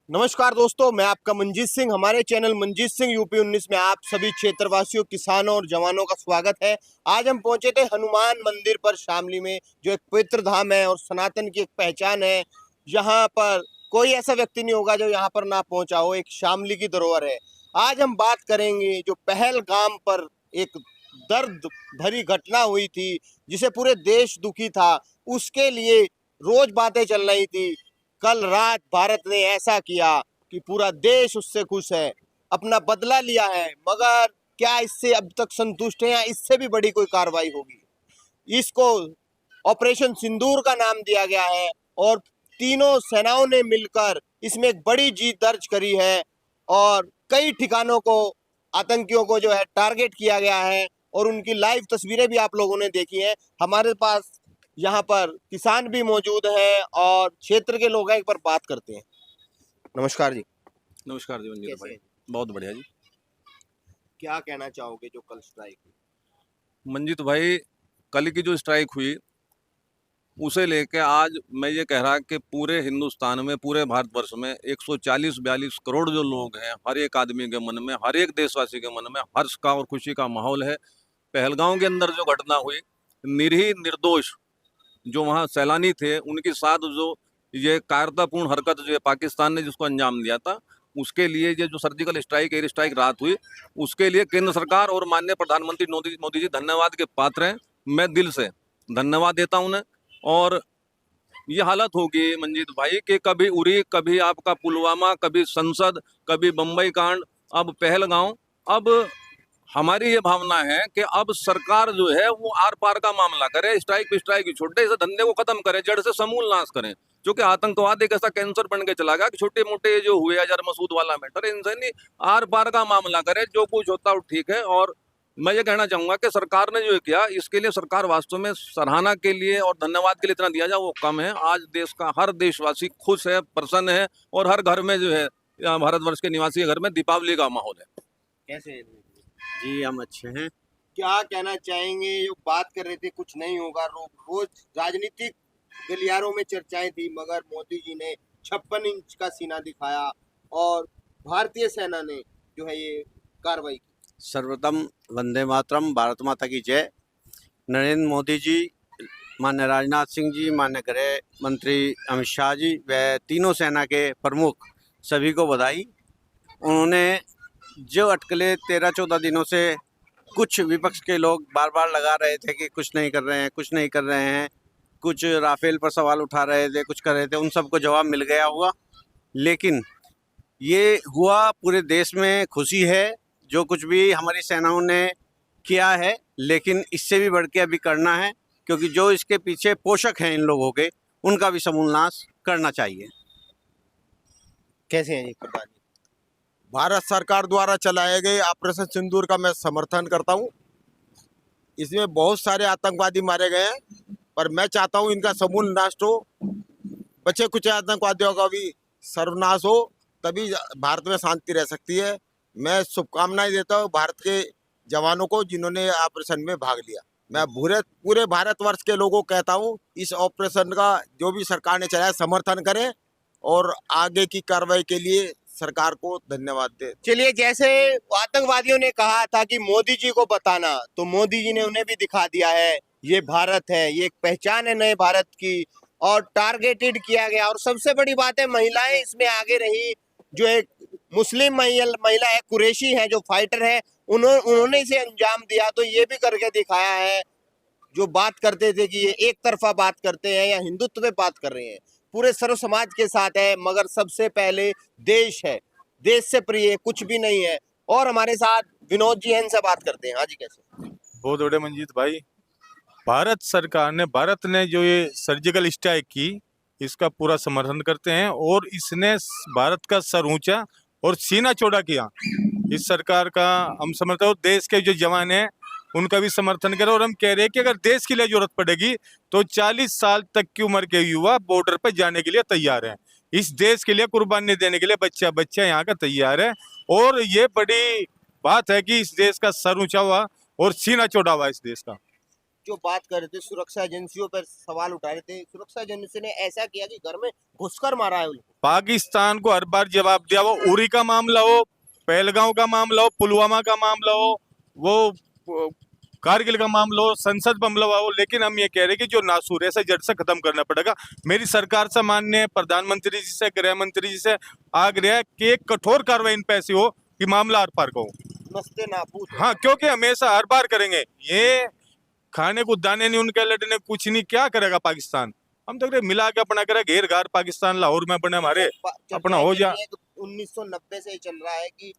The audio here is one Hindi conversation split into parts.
नमस्कार दोस्तों, मैं आपका मंजीत सिंह। हमारे चैनल मंजीत सिंह यूपी 19 में आप सभी क्षेत्रवासियों, किसानों और जवानों का स्वागत है। आज हम पहुंचे थे हनुमान मंदिर पर शामली में, जो एक पवित्र धाम है और सनातन की एक पहचान है। यहाँ पर कोई ऐसा व्यक्ति नहीं होगा जो यहाँ पर ना पहुंचा हो। एक शामली की धरोहर है। आज हम बात करेंगे जो पहलगाम पर एक दर्द भरी घटना हुई थी, जिसे पूरे देश दुखी था। उसके लिए रोज बातें चल रही थी। कल रात भारत ने ऐसा किया कि पूरा देश उससे खुश है, अपना बदला लिया है। मगर क्या इससे अब तक संतुष्ट है या इससे भी बड़ी कोई कार्रवाई होगी? इसको ऑपरेशन सिंदूर का नाम दिया गया है और तीनों सेनाओं ने मिलकर इसमें एक बड़ी जीत दर्ज करी है और कई ठिकानों को, आतंकियों को जो है टारगेट किया गया है और उनकी लाइव तस्वीरें भी आप लोगों ने देखी हैं। हमारे पास यहाँ पर किसान भी मौजूद है और क्षेत्र के लोग हैं, एक बार बात करते हैं। नमस्कार जी। नमस्कार जी मंजीत कैसे भाई। हैं? बहुत बढ़िया जी। क्या कहना चाहोगे जो कल स्ट्राइक हुई? मंजीत भाई, कल की जो स्ट्राइक हुई उसे लेके आज मैं ये कह रहा कि पूरे हिंदुस्तान में, पूरे भारतवर्ष में 140-42 करोड़ जो लोग हैं, हर एक आदमी के मन में, हर एक देशवासी के मन में हर्ष का और खुशी का माहौल है। पहलगांव के अंदर जो घटना हुई, निरीह निर्दोष जो वहाँ सैलानी थे उनके साथ जो ये कायरतापूर्ण हरकत जो है पाकिस्तान ने जिसको अंजाम दिया था, उसके लिए ये जो सर्जिकल स्ट्राइक, एयर स्ट्राइक रात हुई, उसके लिए केंद्र सरकार और माननीय प्रधानमंत्री मोदी जी धन्यवाद के पात्र हैं। मैं दिल से धन्यवाद देता हूं उन्हें। और ये हालत होगी मंजीत भाई कि कभी उरी, कभी आपका पुलवामा, कभी संसद, कभी बम्बई कांड, अब पहलगांव। अब हमारी ये भावना है कि अब सरकार जो है वो आर पार का मामला करे, स्ट्राइक पे स्ट्राइक छोटे से धंधे को खत्म करे, जड़ से समूल नाश करें। क्योंकि आतंकवाद एक ऐसा कैंसर बन के चला गया कि छोटे मोटे जो हुए अजहर मसूद वाला मैटर, इनसे नहीं, आर पार का मामला करे, जो कुछ होता है ठीक है। और मैं ये कहना चाहूंगा कि सरकार ने जो किया, इसके लिए सरकार वास्तव में सराहना के लिए और धन्यवाद के लिए इतना दिया जाए वो कम है। आज देश का हर देशवासी खुश है, प्रसन्न है और हर घर में जो है भारतवर्ष के निवासी के घर में दीपावली का माहौल है। कैसे? जी हम अच्छे हैं। क्या कहना चाहेंगे? जो बात कर रहे थे कुछ नहीं होगा, रोज राजनीतिक गलियारों में चर्चाएं थी, मगर मोदी जी ने 56 इंच का सीना दिखाया और भारतीय सेना ने जो है ये कार्रवाई की। सर्वप्रथम वंदे मातरम, भारत माता की जय। नरेंद्र मोदी जी, माननीय राजनाथ सिंह जी, माननीय गृह मंत्री अमित शाह जी व तीनों सेना के प्रमुख सभी को बधाई। उन्होंने जो अटकलें 13-14 दिनों से कुछ विपक्ष के लोग बार बार लगा रहे थे कि कुछ नहीं कर रहे हैं, कुछ नहीं कर रहे हैं, कुछ राफेल पर सवाल उठा रहे थे, कुछ कर रहे थे, उन सबको जवाब मिल गया हुआ। लेकिन ये हुआ, पूरे देश में खुशी है जो कुछ भी हमारी सेनाओं ने किया है, लेकिन इससे भी बढ़ के अभी करना है, क्योंकि जो इसके पीछे पोषक हैं इन लोगों के, उनका भी समूल नाश करना चाहिए। कैसे हैं जी प्रधान जी? भारत सरकार द्वारा चलाए गए ऑपरेशन सिंदूर का मैं समर्थन करता हूं। इसमें बहुत सारे आतंकवादी मारे गए हैं, पर मैं चाहता हूं इनका समूल नाश हो, बचे कुछ आतंकवादियों का भी सर्वनाश हो, तभी भारत में शांति रह सकती है। मैं शुभकामनाएं देता हूं भारत के जवानों को जिन्होंने ऑपरेशन में भाग लिया। मैं पूरे भारतवर्ष के लोगों को कहता हूं इस ऑपरेशन का जो भी सरकार ने चलाया समर्थन करें और आगे की कार्रवाई के लिए सरकार को धन्यवाद दे। चलिए, जैसे आतंकवादियों ने कहा था कि मोदी जी को बताना, तो मोदी जी ने उन्हें भी दिखा दिया है। ये भारत है, ये एक पहचान है नए भारत की और टारगेटेड किया गया। और सबसे बड़ी बात है, महिलाएं इसमें आगे रही। जो एक मुस्लिम महिला है, कुरैशी है, जो फाइटर है, उन्होंने इसे अंजाम दिया। तो ये भी करके दिखाया है। जो बात करते थे कि ये एक तरफा बात करते हैं या हिंदुत्व पे बात कर रहे हैं, पूरे सर्व समाज के साथ है, मगर सबसे पहले देश है। देश से प्रिय कुछ भी नहीं है। और हमारे साथ विनोद जी हैं, इनसे बात करते हैं। हाँ जी, कैसे? बहुत बड़े मंजीत भाई, भारत सरकार ने, भारत ने जो ये सर्जिकल स्ट्राइक की, इसका पूरा समर्थन करते हैं और इसने भारत का सर ऊंचा और सीना चौड़ा किया। इस सरकार का हम समर्थन, और देश के जो जवान हैं उनका भी समर्थन करें। और हम कह रहे हैं कि अगर देश के लिए जरूरत पड़ेगी तो 40 साल तक की उम्र के युवा बॉर्डर पर जाने के लिए तैयार हैं। इस देश के लिए कुर्बानी देने के लिए बच्चा बच्चा यहाँ का तैयार है। और ये बड़ी बात है कि इस देश का सर ऊंचा हुआ और सीना चौड़ा हुआ इस देश का। जो बात कर रहे थे सुरक्षा एजेंसियों पर सवाल उठा रहे थे, सुरक्षा एजेंसी ने ऐसा किया कि घर में घुसकर मारा है उनको। पाकिस्तान को हर बार जवाब दिया, वो उरी का मामला हो, पहलगांव का मामला हो, पुलवामा का मामला हो, वो कारगिल का मामला हो, संसद मामला हो, लेकिन हम ये कह रहे हैं कि जो नासूर है इसे जड़ से खत्म करना पड़ेगा। मेरी सरकार से माननीय प्रधानमंत्री जी से, गृह मंत्री जी से आग्रह है कि एक कठोर कार्रवाई इन पे ऐसी हो कि मामला आर पार का हो। नस्ते नाबूद हो। हाँ, क्योंकि हमेशा हर बार करेंगे ये, खाने को दाने नहीं उनके, लड़ने कुछ नहीं, क्या करेगा पाकिस्तान? हम तो मिला के अपना करे, घेर घार पाकिस्तान लाहौर में बने हमारे, अपना हो जा। 1990 से ही चल रहा है कि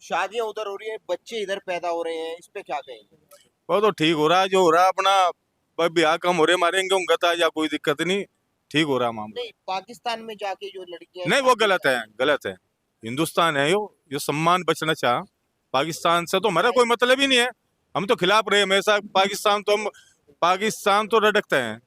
शादियां उधर हो रही हैं, बच्चे इधर पैदा हो रहे हैं, इस पे क्या कहेंगे? वो तो ठीक हो रहा है, जो हो रहा है अपना, भाई ब्याह कम हो रहे, मारेंगे उनका था या कोई दिक्कत नहीं, ठीक हो रहा मामला। नहीं, पाकिस्तान में जाके जो लड़कियां, नहीं, वो गलत है, गलत है। हिंदुस्तान है यो सम्मान बचना चाह, पाकिस्तान से तो हमारा कोई मतलब ही नहीं है। हम तो खिलाफ रहे हमेशा, पाकिस्तान तो रटकते हैं,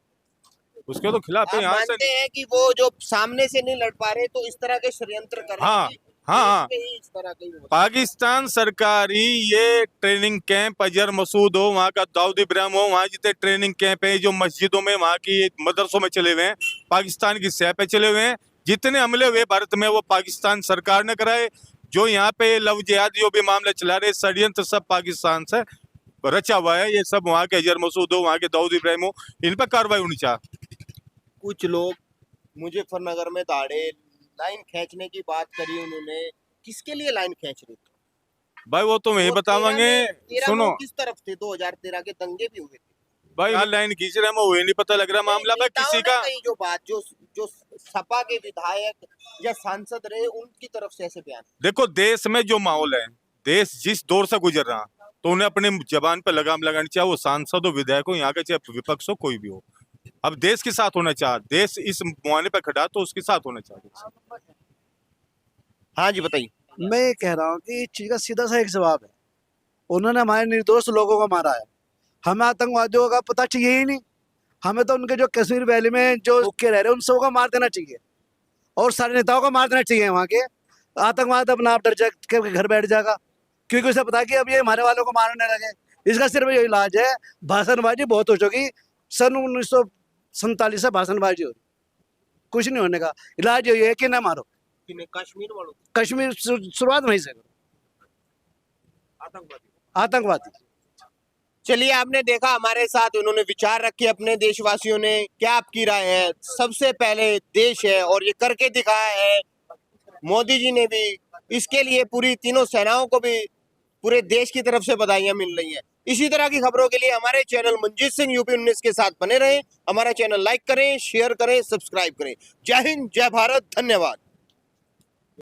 उसके तो खिलाफ है। आप यहाँ मानते से हैं कि वो जो सामने से नहीं लड़ पा रहे तो इस तरह के षड्यंत्र कर रहे हाँ, हैं कि हाँ, देश में ही इस तरह के ही हो रहा है। पाकिस्तान सरकार ही ये ट्रेनिंग कैंप, अजहर मसूद हो, वहाँ का दाऊद इब्राहिम हो, वहाँ जितने ट्रेनिंग कैंप है जो मस्जिदों में, वहाँ की मदरसों में चले हुए हैं, पाकिस्तान की सह पे चले हुए हैं, जितने हमले हुए भारत में वो पाकिस्तान सरकार ने कराए। जो यहाँ पे लव जिहाद जो भी मामले चला रहे, षड्यंत्र सब पाकिस्तान से रचा हुआ है। ये सब वहाँ के अजहर मसूद हो, वहाँ के दाऊद इब्राहिम हो, इन पर कार्रवाई होनी चाहिए। कुछ लोग मुजफ्फरनगर में दाड़े लाइन खींचने की बात करी उन्होंने, किसके लिए लाइन खींच रहे थे? भाई वो तो वही और बतावांगे, 13 सुनो लोग किस तरफ थे? 2013 के दंगे भी हुए थे। भाई, लाइन खींच रहे हैं, वही नहीं पता लग रहा मामला भाई नेताओं किसी ने का। कही जो बात, जो सपा के विधायक या सांसद रहे उनकी तरफ से ऐसे बयान। देखो, देश में जो माहौल है, देश जिस दौर से गुजर रहा, तो उन्हें अपने जबान पर लगाम लगानी चाहिए, वो सांसद हो, विधायक हो, यहाँ के चाहे विपक्ष हो, कोई भी हो। अब देश के साथ होना चाहिए, देश इस मुआने पर खड़ा तो उसके साथ होना चाहिए। हाँ जी, बताइए। मैं ये कह रहा हूँ कि इस चीज का सीधा सा एक जवाब है, उन्होंने हमारे निर्दोष लोगों को मारा है, हमें आतंकवादियों का पता चाहिए ही नहीं। हमें तो उनके जो कश्मीर वैली में जो रुके रह रहे हैं उन सबको मार देना चाहिए, और सारे नेताओं को मार देना चाहिए। वहाँ के आतंकवाद अपना आप डर के घर बैठ जाएगा, क्योंकि उसे पता कि अब ये हमारे वालों को मारने लगे। इसका सिर्फ यही इलाज है, भाषणबाजी बहुत हो चुकी, सन 1947 से भाषणबाजी हो रही, कुछ नहीं होने का। इलाज यही है कि न मारो, कश्मीर वालों, कश्मीर शुरुआत वहीं से करो, आतंकवादी। चलिए, आपने देखा हमारे साथ उन्होंने विचार रखे अपने देशवासियों ने। क्या आपकी राय है? सबसे पहले देश है और ये करके दिखाया है। मोदी जी ने भी इसके लिए पूरी तीनों सेनाओं को भी पूरे देश की तरफ से बधाइयां मिल रही हैं। इसी तरह की खबरों के लिए हमारे चैनल मंजीत सिंह यूपी 19 के साथ बने रहें। हमारा चैनल लाइक करें, शेयर करें, सब्सक्राइब करें। जय हिंद, जय भारत, धन्यवाद।